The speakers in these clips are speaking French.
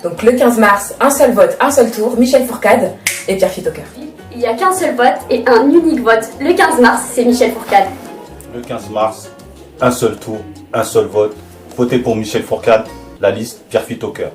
Donc le 15 mars, un seul vote, un seul tour, Michel Fourcade et Pierre-Philippe Aucœur. Il n'y a qu'un seul vote et un unique vote. Le 15 mars, c'est Michel Fourcade. Le 15 mars, un seul tour, un seul vote. Votez pour Michel Fourcade, la liste Pierre-Philippe Aucœur.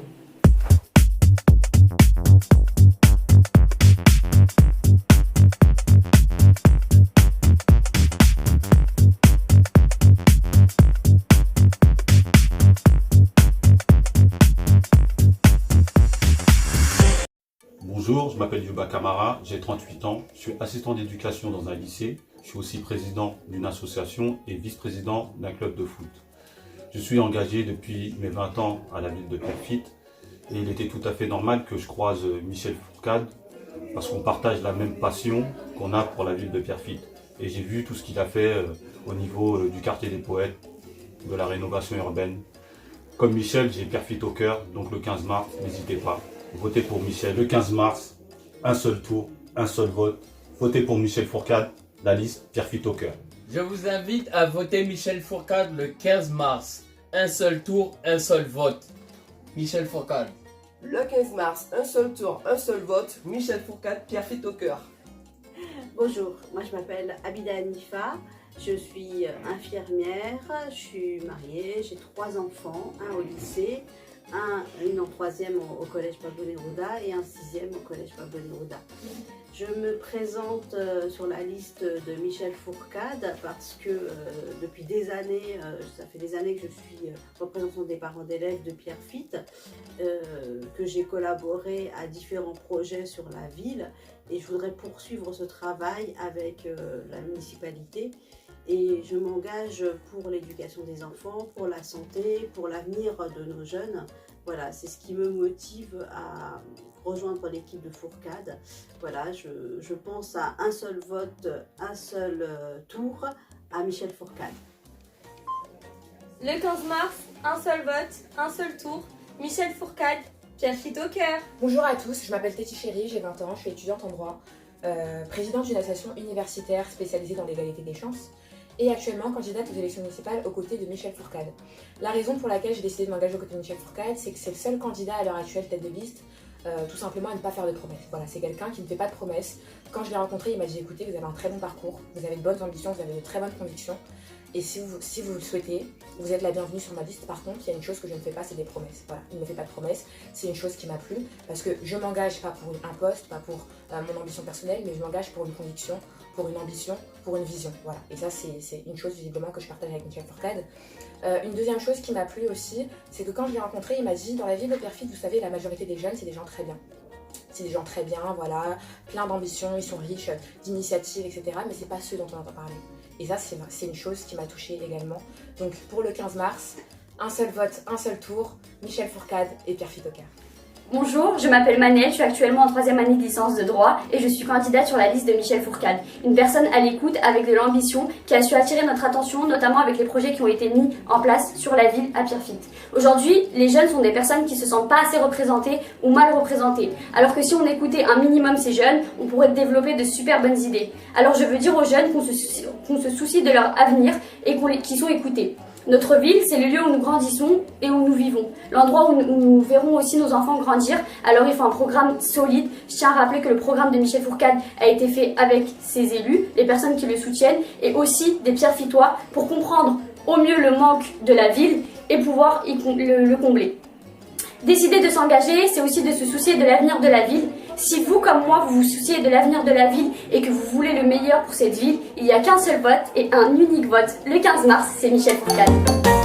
Bonjour, je m'appelle Yuba Kamara, j'ai 38 ans, je suis assistant d'éducation dans un lycée, je suis aussi président d'une association et vice-président d'un club de foot. Je suis engagé depuis mes 20 ans à la ville de Pierrefitte et il était tout à fait normal que je croise Michel Fourcade parce qu'on partage la même passion qu'on a pour la ville de Pierrefitte. Et j'ai vu tout ce qu'il a fait au niveau du quartier des poètes, de la rénovation urbaine. Comme Michel, j'ai Pierrefitte au cœur, donc le 15 mars, n'hésitez pas. Votez pour Michel. Le 15 mars, un seul tour, un seul vote. Votez pour Michel Fourcade, la liste Pierre-Philippe Aucœur. Je vous invite à voter Michel Fourcade le 15 mars. Un seul tour, un seul vote. Michel Fourcade. Le 15 mars, un seul tour, un seul vote. Michel Fourcade, Pierre-Philippe Aucœur. Bonjour, moi je m'appelle Abida Hanifa, je suis infirmière, je suis mariée, j'ai 3 enfants, un au lycée, une en 3e au collège Pablo Neruda et un 6e au collège Pablo Neruda. Je me présente sur la liste de Michel Fourcade parce que depuis des années, ça fait des années que je suis représentante des parents d'élèves de Pierrefitte, que j'ai collaboré à différents projets sur la ville et je voudrais poursuivre ce travail avec la municipalité. Et je m'engage pour l'éducation des enfants, pour la santé, pour l'avenir de nos jeunes. Voilà, c'est ce qui me motive à rejoindre l'équipe de Fourcade. Voilà, je pense à un seul vote, un seul tour à Michel Fourcade. Le 15 mars, un seul vote, un seul tour, Michel Fourcade, Pierre-Philippe Aucœur. Bonjour à tous, je m'appelle Téti Chéri, j'ai 20 ans, je suis étudiante en droit, présidente d'une association universitaire spécialisée dans l'égalité des chances et actuellement candidate aux élections municipales aux côtés de Michel Fourcade. La raison pour laquelle j'ai décidé de m'engager aux côtés de Michel Fourcade, c'est que c'est le seul candidat à l'heure actuelle tête de liste, tout simplement à ne pas faire de promesses. Voilà, c'est quelqu'un qui ne fait pas de promesses. Quand je l'ai rencontré, il m'a dit écoutez, vous avez un très bon parcours, vous avez de bonnes ambitions, vous avez de très bonnes convictions. Et si vous le souhaitez, vous êtes la bienvenue sur ma liste. Par contre, il y a une chose que je ne fais pas, c'est des promesses. Voilà, il ne me fait pas de promesses. C'est une chose qui m'a plu parce que je m'engage pas pour un poste, pas pour mon ambition personnelle, mais je m'engage pour une conviction, pour une ambition, pour une vision. Voilà. Et ça, c'est une chose visiblement que je partage avec Michel Fourcade. Une deuxième chose qui m'a plu aussi, c'est que quand je l'ai rencontré, il m'a dit dans la ville de Pierrefitte, vous savez, la majorité des jeunes, c'est des gens très bien. C'est des gens très bien, voilà, plein d'ambitions, ils sont riches d'initiatives, etc. Mais c'est pas ceux dont on entend parler. Et ça, c'est une chose qui m'a touchée également. Donc pour le 15 mars, un seul vote, un seul tour, Michel Fourcade et Pierre-Philippe Aucœur. Bonjour, je m'appelle Manel, je suis actuellement en 3e année de licence de droit et je suis candidate sur la liste de Michel Fourcade. Une personne à l'écoute avec de l'ambition qui a su attirer notre attention, notamment avec les projets qui ont été mis en place sur la ville à Pierrefitte. Aujourd'hui, les jeunes sont des personnes qui se sentent pas assez représentées ou mal représentées. Alors que si on écoutait un minimum ces jeunes, on pourrait développer de super bonnes idées. Alors je veux dire aux jeunes qu'on se soucie de leur avenir et qu'ils sont écoutés. Notre ville, c'est le lieu où nous grandissons et où nous vivons. L'endroit où nous verrons aussi nos enfants grandir. Alors il faut un programme solide. Je tiens à rappeler que le programme de Michel Fourcade a été fait avec ses élus, les personnes qui le soutiennent, et aussi des Pierrefittois pour comprendre au mieux le manque de la ville et pouvoir le combler. Décider de s'engager, c'est aussi de se soucier de l'avenir de la ville. Si vous, comme moi, vous vous souciez de l'avenir de la ville et que vous voulez le meilleur pour cette ville, il n'y a qu'un seul vote et un unique vote. Le 15 mars, c'est Michel Fourcade.